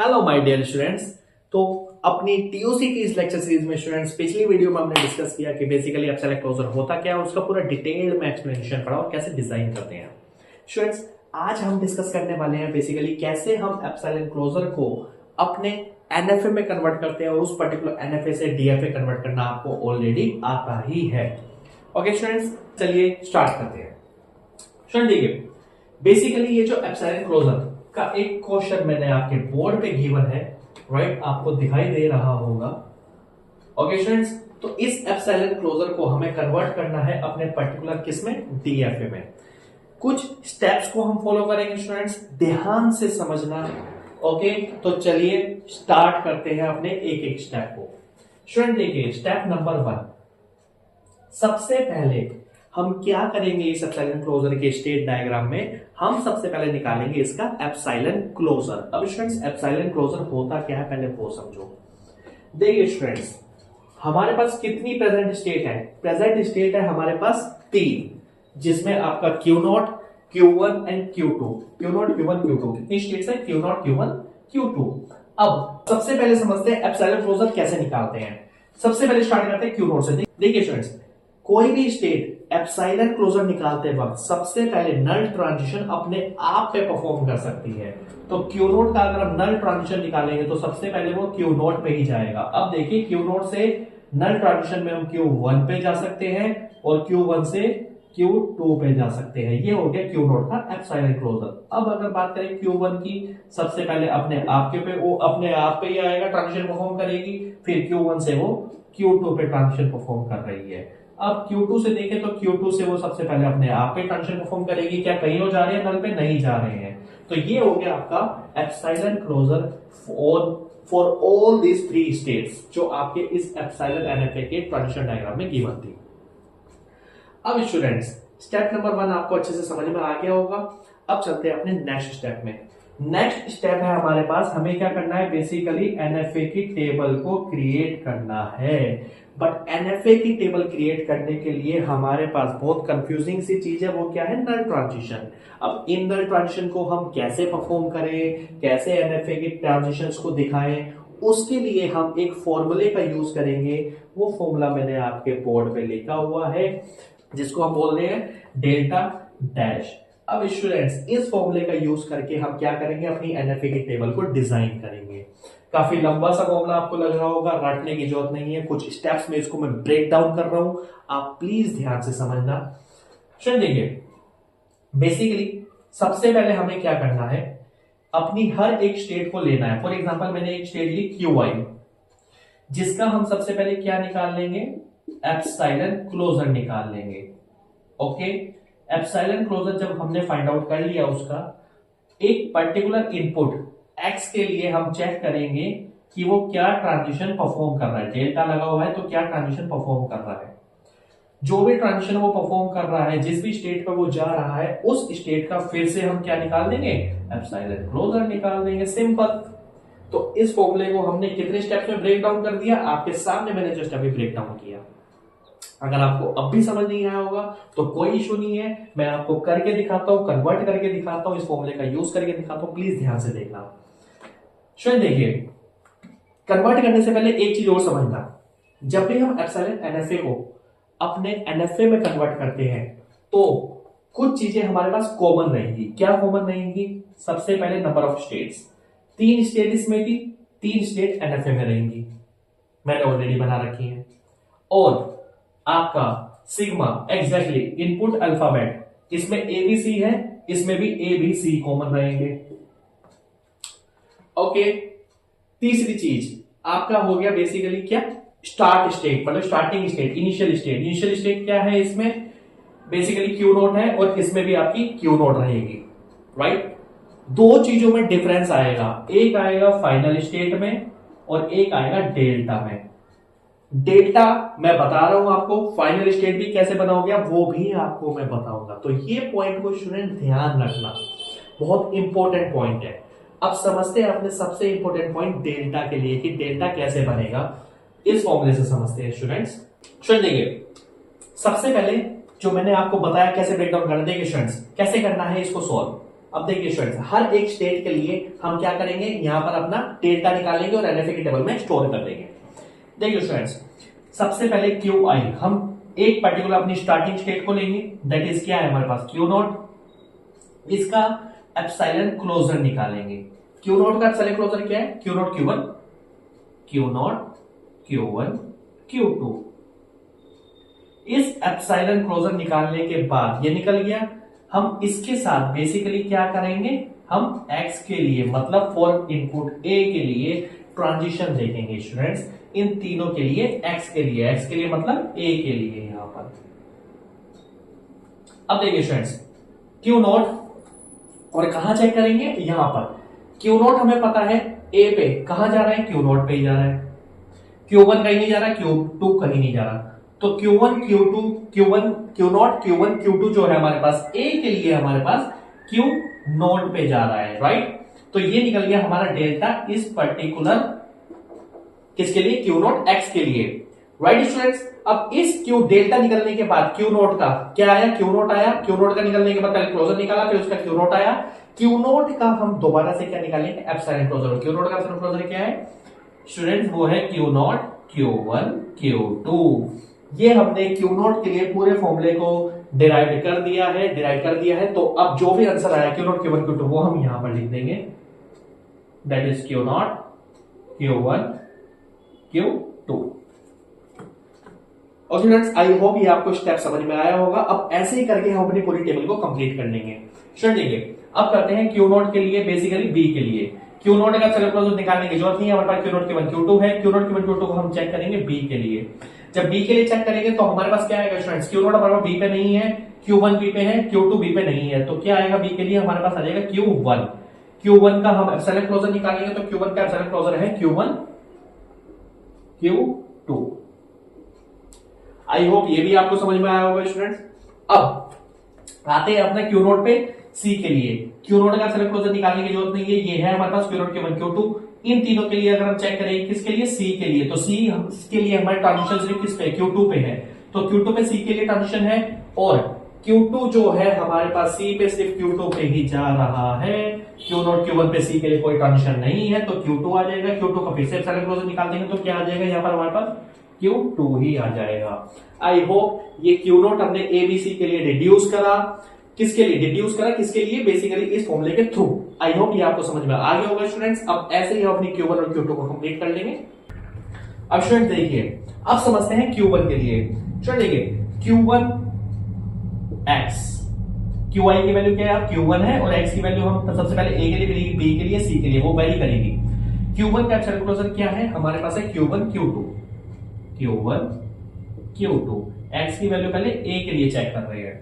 Hello my dear students. तो अपनी TOC की इस लेक्चर सीरीज में स्टूडेंट्स पिछली वीडियो में हमने डिस्कस किया कि बेसिकली एप्सिलॉन क्लोजर होता क्या है, उसका पूरा डिटेल में एक्सप्लेनेशन पढ़ा और कैसे डिजाइन करते हैं। स्टूडेंट्स आज हम डिस्कस करने वाले हैं बेसिकली कैसे हम एप्सिलॉन क्लोजर को अपने एनएफए में कन्वर्ट करते हैं और उस पर्टिकुलर एनएफए से डीएफए कन्वर्ट करना आपको ऑलरेडी आता ही है। ओके स्टूडेंट्स, चलिए स्टार्ट करते हैं। स्टूडेंट देखिए, बेसिकली ये जो एप्सिलॉन क्लोजर का एक क्वेश्चन मैंने आपके बोर्ड पे गिवन है, राइट, आपको दिखाई दे रहा होगा। ओके स्टूडेंट्स, तो इस एप्सिलॉन क्लोजर को हमें कन्वर्ट करना है अपने पर्टिकुलर किसमें, डीएफए में। कुछ स्टेप्स को हम फॉलो करेंगे स्टूडेंट्स, ध्यान से समझना। ओके, तो चलिए स्टार्ट करते हैं अपने एक एक स्टेप को। स्टूडेंट देखिए, स्टेप नंबर 1, सबसे पहले हम क्या करेंगे इस एप्सिलॉन क्लोजर के स्टेट डायग्राम में, हम सबसे पहले निकालेंगे इसका एप्सिलॉन क्लोजर। अब स्टूडेंट्स एप्सिलॉन क्लोजर होता क्या है पहले वो समझो। देखिए स्टूडेंट्स, हमारे पास कितनी प्रेजेंट स्टेट है? प्रेजेंट स्टेट है हमारे पास 3, जिसमें आपका Q0, Q1 and Q2। Q0, Q1, Q2 कितनी स्टेट्स है? Q0, Q1, Q2। अब सबसे पहले समझते हैं एप्सिलॉन क्लोजर कैसे निकालते हैं। सबसे पहले स्टार्ट करते हैं Q0 से। देखिए स्टूडेंट्स, कोई भी स्टेट एप्सिलॉन क्लोजर निकालते वक्त सबसे पहले नल ट्रांजिशन अपने आप पे परफॉर्म कर सकती है। तो Q0 का अगर हम नल ट्रांजिशन निकालेंगे तो सबसे पहले वो Q0 पे ही जाएगा। अब देखिए Q0 से नल ट्रांजिशन में हम Q1 पे जा सकते हैं और Q1 से Q2 पे जा सकते हैं। ये हो गया Q0 का एप्सिलॉन क्लोजर। अब अगर बात करें Q1 की, सबसे पहले अपने आप के पे वो अपने आप पे ही आएगा, ट्रांजिशन परफॉर्म करेगी, फिर Q1 से वो Q2 पे ट्रांजिशन परफॉर्म कर रही है। अब Q2 से देखें तो Q2 से वो सबसे पहले अपने आप पे ट्रांजिशन परफॉर्म करेगी। क्या कहीं और जा रहे हैं? नल पे नहीं जा रहे हैं। तो ये हो गया आपका epsilon closure for all these 3 states जो आपके इस एप्सिलॉन एनएफए के ट्रांजिशन डायग्राम में गिवन थी। अब स्टूडेंट्स स्टेप नंबर 1 आपको अच्छे से समझ में आ गया होगा। अब चलते हैं अपने नेक्स्ट स्टेप में। नेक्स्ट स्टेप है हमारे पास, हमें क्या करना है, बेसिकली एनएफए की टेबल को क्रिएट करना है। बट एनएफए की टेबल क्रिएट करने के लिए हमारे पास बहुत कंफ्यूजिंग सी चीज है, वो क्या है, नल ट्रांजिशन। अब इन नल ट्रांजिशन को हम कैसे परफॉर्म करें, कैसे एनएफए की ट्रांजिशंस को दिखाएं, उसके लिए हम एक फॉर्मूले का यूज करेंगे। वो फॉर्मूला मैंने आपके बोर्ड पे लिखा हुआ है, जिसको हम बोल रहे हैं डेल्टा डैश। अब स्टूडेंट्स इस फॉर्मूले का यूज करके हम क्या करेंगे, अपनी एनएफए की टेबल को डिजाइन करेंगे। काफी लंबा सा फॉर्मूला आपको लग रहा होगा, रटने की जरूरत नहीं है, कुछ स्टेप्स में इसको मैं ब्रेक डाउन कर रहा हूं, आप प्लीज ध्यान से समझना। चलिए देखिए, बेसिकली सबसे पहले हमें क्या करना है, अपनी हर एक स्टेट को लेना है। फॉर एग्जांपल मैंने एक स्टेट ली QI, जिसका हम सबसे पहले क्या निकाल लेंगे, एप्सिलॉन क्लोजर निकाल लेंगे। ओके, एप्सिलॉन क्लोजर जब हमने फाइंड आउट कर लिया, उसका एक पर्टिकुलर इनपुट x के लिए हम चेक करेंगे कि वो क्या ट्रांजिशन परफॉर्म कर रहा है। डेल्टा लगा हुआ है तो क्या ट्रांजिशन परफॉर्म कर रहा है। जो भी ट्रांजिशन वो परफॉर्म कर रहा है, जिस भी स्टेट पर वो जा रहा है, उस स्टेट का फिर से हम क्या निकाल देंगे, एप्सिलॉन क्लोजर निकाल देंगे। सिंपल। तो इस फॉर्मूले को हमने कितने स्टेप्स में ब्रेक डाउन कर दिया, आपके सामने मैंने जस्ट अभी ब्रेक डाउन किया। अगर आपको अब भी समझ नहीं आया होगा तो कोई इशू नहीं है, मैं आपको करके दिखाता हूं, कन्वर्ट करके दिखाता हूं, इस फॉर्मूले का यूज करके दिखाता हूं, प्लीज ध्यान से देखना। स्टूडेंट देखिए, कन्वर्ट करने से पहले एक चीज और समझना, जब भी हम एप्सिलॉन एनएफए को अपने एनएफए में कन्वर्ट करते हैं तो कुछ चीजें हमारे पास कॉमन रहेंगी। क्या कॉमन रहेंगी? सबसे पहले नंबर ऑफ स्टेट्स, 3 स्टेट इसमें थी, 3 स्टेट एनएफए में रहेंगी, मैंने ऑलरेडी बना रखी है। और आपका सिग्मा, एग्जैक्टली इनपुट अल्फाबेट, इसमें एबीसी है, इसमें भी एबीसी कॉमन रहेंगे। ओके, तीसरी चीज आपका हो गया बेसिकली क्या, स्टार्ट स्टेट, मतलब starting state, initial state. Initial state क्या है, इसमें बेसिकली Q0 है और इसमें भी आपकी Q0 रहेगी, राइट। 2 चीजों में डिफरेंस आएगा, एक आएगा फाइनल स्टेट में और एक आएगा डेल्टा में। डेल्टा मैं बता रहा हूं आपको, फाइनल स्टेट भी कैसे बनाओगे वो भी आपको मैं बताऊंगा। तो ये पॉइंट को स्टूडेंट ध्यान रखना, बहुत इंपॉर्टेंट पॉइंट है। अब समझते हैं अपने सबसे इंपॉर्टेंट पॉइंट डेल्टा के लिए कि डेल्टा कैसे बनेगा, इस फॉर्मूले से समझते हैं स्टूडेंट्स। स्टूडेंट देखिए, सबसे पहले जो मैंने आपको बताया कैसे ब्रेक डाउन करना, देखिए स्टूडेंट्स कैसे करना है इसको सॉल्व। अब देखिए स्टूडेंट्स, हर एक स्टेट के लिए हम क्या करेंगे, यहां पर अपना डेल्टा निकालेंगे और एनएफए की टेबल में स्टोर कर देंगे। देखिए स्टूडेंट्स, सबसे पहले क्यू आई, हम एक पर्टिकुलर अपनी स्टार्टिंग स्टेट को लेंगे, दैट इज क्या है हमारे पास क्यू नॉट, इसका एप्सिलॉन क्लोजर निकालेंगे। क्यू नॉट का एप्सिलॉन क्लोजर क्या है, Q naught Q one, Q naught Q one Q two. इस एप्सिलॉन क्लोजर निकालने के बाद ये निकल गया, हम इसके साथ बेसिकली क्या करेंगे, हम x के लिए मतलब फॉर इनपुट a के लिए ट्रांजिशन देखेंगे स्टूडेंट्स, इन तीनों के लिए x के लिए मतलब a के लिए यहां पर। अब देखिए स्टूडेंट्स, क्यू नॉट और कहां चेक करेंगे, यहां पर क्यू नॉट हमें पता है a पे कहां जा रहा है, क्यू नॉट पे ही जा रहा है, Q1 कहीं नहीं जा रहा, Q2 कहीं नहीं जा रहा, तो Q1 Q2 Q1 Q not Q1 Q2 जो है हमारे पास A के लिए हमारे पास Q नॉट पे जा रहा है, राइट। तो ये निकल गया हमारा डेल्टा इस पर्टिकुलर किसके लिए, Q नॉट X के लिए, राइट स्टूडेंट्स। अब इस Q डेल्टा निकलने के बाद Q नॉट का क्या आया, Q नॉट आया, Q नॉट का निकलने के बाद पहले क्लोजर निकाला, फिर उसका Q नॉट आया, Q नॉट का हम दोबारा से क्या निकालेंगे, एप्सिलॉन क्लोजर। Q नॉट का एप्सिलॉन क्लोजर क्या है स्टूडेंट्स, वो है Q नॉट Q1 Q2। ये हमने Q नॉट के लिए पूरे फॉर्मूले को डिराइव कर दिया है, तो अब जो भी आंसर आया Q नॉट Q1 Q2 वो हम यहां पर लिख देंगे, that is Q not Q1 Q2। और स्टूडेंट्स, आई होप ये आपको स्टेप समझ में आया होगा। अब ऐसे ही करके हम अपनी पूरी टेबल को कंप्लीट कर लेंगे। देखिए अब करते हैं Q नॉट के लिए, बेसिकली B के लिए Q नॉट का सेलेक्ट क्लोजर निकालने की जरूरत नहीं है, हमारे पास Q नॉट Q1 Q2 है, Q नॉट Q1 Q2 को हम चेक करेंगे B के लिए। जब B के लिए चेक करेंगे तो हमारे पास क्या आएगा स्टूडेंट्स, Q नॉट हमारे पास B पे नहीं है, Q1 B पे है, Q2 B पे नहीं है, तो क्या आएगा B के लिए हमारे पास आ जाएगा Q1। Q1 का हम एप्सिलॉन क्लोजर निकालेंगे, तो Q1 का एप्सिलॉन क्लोजर है Q1 Q2। आई होप ये भी आपको समझ में आया होगा स्टूडेंट्स। अब आते हैं अपना Q नॉट पे C के लिए। Q नॉट का एप्सिलॉन क्लोजर निकालने की जरूरत नहीं है, ये है हमारे पास Q नॉट Q1 Q2। इन तीनों के लिए अगर हम चेक करें किसके लिए, C के लिए, तो C के लिए हमारे ट्रांजिशन सिर्फ किस पे, Q2 पे है, तो Q2 पे C के लिए ट्रांजिशन है, और Q2 जो है हमारे पास C पे सिर्फ Q2 पे ही जा रहा है, Q नॉट Q1 पे C के लिए कोई ट्रांजिशन नहीं है, तो Q2 आ जाएगा। Q2 का फिर से एप्सिलॉन क्लोजर निकाल देंगे तो क्या आ जाएगा यहाँ पर हमारे पास Q2 ही आ जाएगा। आई होप ये Q नॉट हमने ABC के लिए रिड्यूस करा, किसके लिए बेसिकली इस फॉर्मूले के थ्रू। आई होप ये आपको समझ में आ गया होगा स्टूडेंट्स। अब ऐसे ही हम अपनी Q1 और Q2 को कंप्लीट कर लेंगे। अब स्टूडेंट देखिए, अब समझते हैं Q1 के लिए। स्टूडेंट देखिए Q1 X, QI की वैल्यू क्या है, Q1 है, और X की वैल्यू हम सबसे पहले A के लिए, B के लिए, C के लिए वो वेरी करेगी। Q1 का एप्सिलॉन क्लोजर क्या है हमारे पास है Q1 Q2, Q1 Q2। X की वैल्यू पहले A के लिए चेक कर रहे हैं।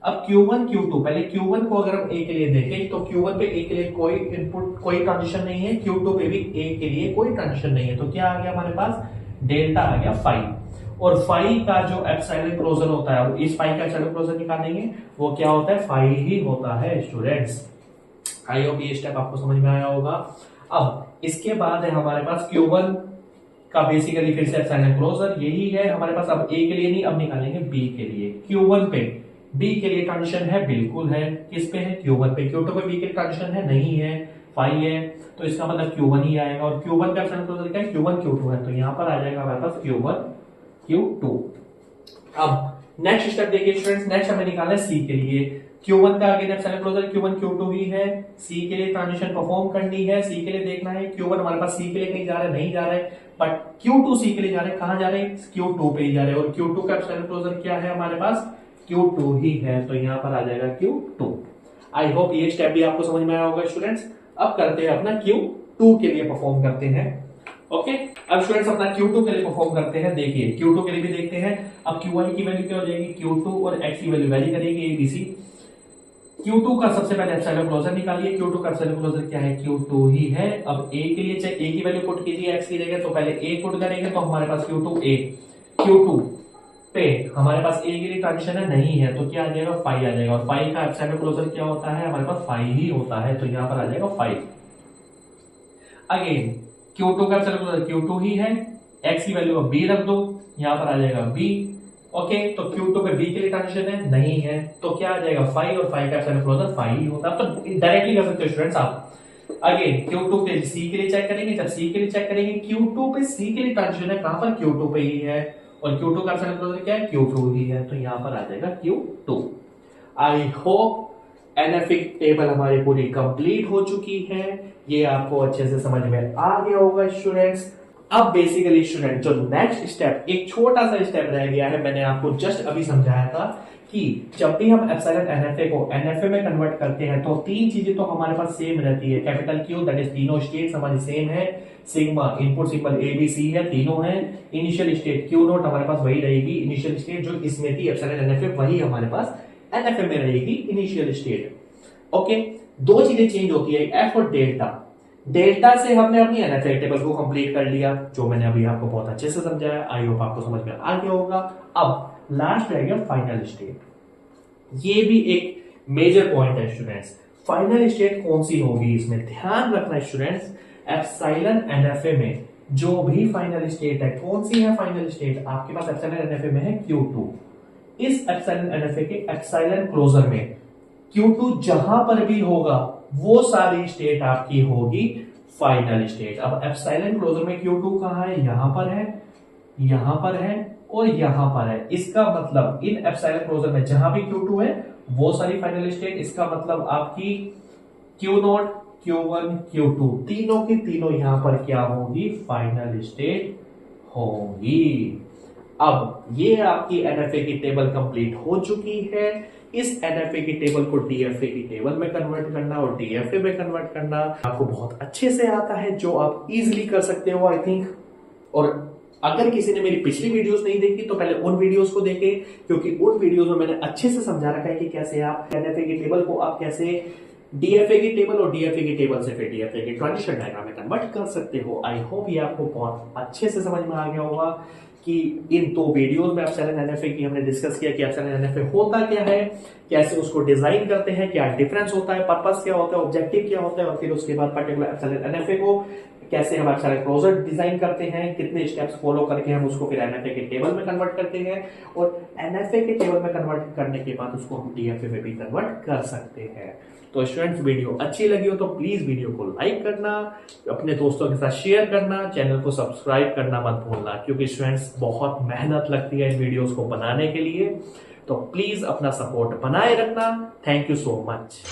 अब Q1 Q2, पहले Q1 को अगर हम A के लिए देखें तो Q1 पे A के लिए कोई इनपुट, कोई ट्रांजिशन नहीं है, Q2 पे भी A के लिए कोई ट्रांजिशन नहीं है, तो क्या आ गया हमारे पास, डेल्टा आ गया 5। और 5 का जो एप्सिलॉन क्लोजर होता है, इस 5 का एप्सिलॉन क्लोजर निकालेंगे, वो क्या होता है, 5 ही होता है स्टूडेंट्स। आई होप ये स्टेप आपको समझ में आया होगा। अब इसके बाद है हमारे पास Q1 का बेसिकली फिर से एप्सिलॉन क्लोजर यही है हमारे पास। अब A के लिए नहीं, अब निकालेंगे B के लिए। Q1 पे B के लिए ट्रांजिशन है, बिल्कुल है, किस पे है, Q1 पे। Q2 पे B के लिए ट्रांजिशन है, नहीं है, 5 है, तो इसका मतलब Q1 ही आएगा। और Q1 का एप्सिलॉन क्लोजर क्या है, Q1 Q2 है, तो यहां पर आ जाएगा हमारे पास Q1 Q2। अब नेक्स्ट स्टेप देखिए स्टूडेंट्स, नेक्स्ट हमें निकालना है C के लिए। Q1 का again epsilon closure Q1 Q2 ही है, C के लिए ट्रांजिशन परफॉर्म करनी है, C के लिए देखना है Q1 हमारे पास C के लिए कहीं जा रहा है, नहीं जा रहा है, बट Q2 C के लिए जा रहे हैं, कहां जा रहे हैं, Q2 पे ही जा रहे हैं, और Q2 का एप्सिलॉन क्लोजर क्या है हमारे पास, Q2 ही है, तो यहां पर आ जाएगा Q2। आई होप ये स्टेप भी आपको समझ में आया होगा स्टूडेंट्स। अब करते हैं अपना Q2 के लिए परफॉर्म करते हैं। ओके, अब स्टूडेंट्स अपना Q2 के लिए परफॉर्म करते हैं। देखिए Q2 के लिए भी देखते हैं। अब Q1 की वैल्यू क्या हो जाएगी, Q2 और X की वैल्यू वैरी करेगी ABC। Q2 का सबसे पहले एप्सिलॉन क्लोजर निकालिए। Q2 का एप्सिलॉन क्लोजर क्या है, Q2 ही है। अब A के लिए चाहे A की वैल्यू पुट कीजिए X की जगह, तो पहले A पुट करेंगे तो हमारे पास Q2 A, Q2 पे हमारे पास A के लिए ट्रांजिशन है, नहीं है, तो क्या आ जाएगा, 5 आ जाएगा। और 5 का एप्सिलॉन क्लोजर क्या होता है हमारे पास, 5 ही होता है, तो यहां पर आ जाएगा 5। अगेन Q2 का एप्सिलॉन क्लोजर Q2 ही है, X की वैल्यू B रख दो, यहां पर आ जाएगा B, ओके, तो Q2 पे B के लिए ट्रांजिशन है नहीं है, तो क्या आ जाएगा फाई, और फाई का एप्सिलॉन क्लोजर फाई ही होता है। तो डायरेक्टली कर सकते हो स्टूडेंट्स आप। अगेन Q2 पे C के लिए चेक करेंगे, जब C के लिए चेक करेंगे Q2 पे C के लिए ट्रांजिशन है कहां पर, Q2 पे ही है, और Q2 का एप्सिलॉन क्लोजर क्या है, Q2 ही है, तो यहां पर आ जाएगा Q2। I hope NFA table हमारी पूरी कंप्लीट हो चुकी है, ये आपको अच्छे से समझ में आ गया होगा स्टूडेंट्स। अब बेसिकली स्टूडेंट जो नेक्स्ट स्टेप, एक छोटा सा स्टेप रह गया है, मैंने आपको जस्ट अभी समझाया था कि जब भी हम एप्सिलॉन NFA को NFA में कन्वर्ट करते हैं तो तीन चीजें तो हमारे पास सेम रहती है, कैपिटल Q दैट इज तीनों स्टेट्स हमारी सेम है, सिग्मा इनपुट सिंबल ABC है, तीनों है, इनिशियल स्टेट Q0 हमारे पास वही रहेगी, इनिशियल स्टेट जो इसमें थी एप्सिलॉन NFA वही हमारे पास NFA में रहेगी इनिशियल स्टेट। ओके, दो चीजें चेंज होती है, एफ और डेल्टा। डेल्टा से हमने अपनी NFA टेबल को कंप्लीट कर लिया, जो मैंने अभी आपको बहुत अच्छे से समझाया, आई होप आपको समझ में आ गया होगा। अब लास्ट रह गया फाइनल स्टेट, ये भी एक मेजर पॉइंट है स्टूडेंट्स। फाइनल स्टेट कौन सी होगी, इसमें ध्यान रखना स्टूडेंट्स, एप्सिलॉन NFA में जो भी फाइनल स्टेट है, कौन सी है फाइनल स्टेट, आपके पास एप्सिलॉन NFA में है Q2, इस एप्सिलॉन NFA के एप्सिलॉन क्लोजर में Q2 जहां पर भी होगा वो सारी स्टेट आपकी होगी फाइनल स्टेट। अब एप्सिलॉन क्लोजर में Q2 कहां है, यहां पर है, यहां पर है और यहां पर है, इसका मतलब इन एप्सिलॉन क्लोजर में जहां भी Q2 है वो सारी फाइनल स्टेट, इसका मतलब आपकी Q0, Q1, Q2 तीनों की तीनों यहां पर क्या होगी, फाइनल स्टेट होगी। अब ये आपकी NFA की टेबल कंप्लीट हो चुकी है। इस NFA की टेबल को DFA की टेबल में कन्वर्ट करना और DFA में कन्वर्ट करना आपको बहुत अच्छे से आता है, जो आप इजीली कर सकते हो आई थिंक। और अगर किसी ने मेरी पिछली वीडियोस नहीं देखी तो पहले उन वीडियोस को देखें, क्योंकि उन वीडियोस में मैंने अच्छे से समझा रखा है कि कैसे आप NFA की टेबल को आप कैसे DFA की टेबल और DFA की टेबल से फिर DFA की ट्रांजिशन डायग्राम में कन्वर्ट कर सकते हो। आई होप ये आपको बहुत अच्छे से समझ में आ गया होगा कि इन दो वीडियोस में एप्सिलॉन NFA की हमने डिस्कस किया कि एप्सिलॉन NFA होता क्या है, कैसे उसको डिजाइन करते हैं, क्या डिफरेंस होता है, पर्पस क्या होता है, ऑब्जेक्टिव क्या होता है, और फिर उसके बाद पर्टिकुलर एप्सिलॉन NFA को कैसे हम एप्सिलॉन क्लोजर डिजाइन करते हैं, कितने स्टेप्स फॉलो करके हम उसको फिर NFA के टेबल में कन्वर्ट करते हैं, और NFA के टेबल में कन्वर्ट करने के बाद उसको हम DFA में भी कन्वर्ट कर सकते हैं। तो स्टूडेंट्स वीडियो अच्छी लगी हो तो प्लीज वीडियो को लाइक करना, अपने दोस्तों के साथ शेयर करना, चैनल को सब्सक्राइब करना मत भूलना, क्योंकि स्टूडेंट्स बहुत मेहनत लगती है इन वीडियोस को बनाने के लिए। तो प्लीज अपना सपोर्ट बनाए रखना। Thank you so much.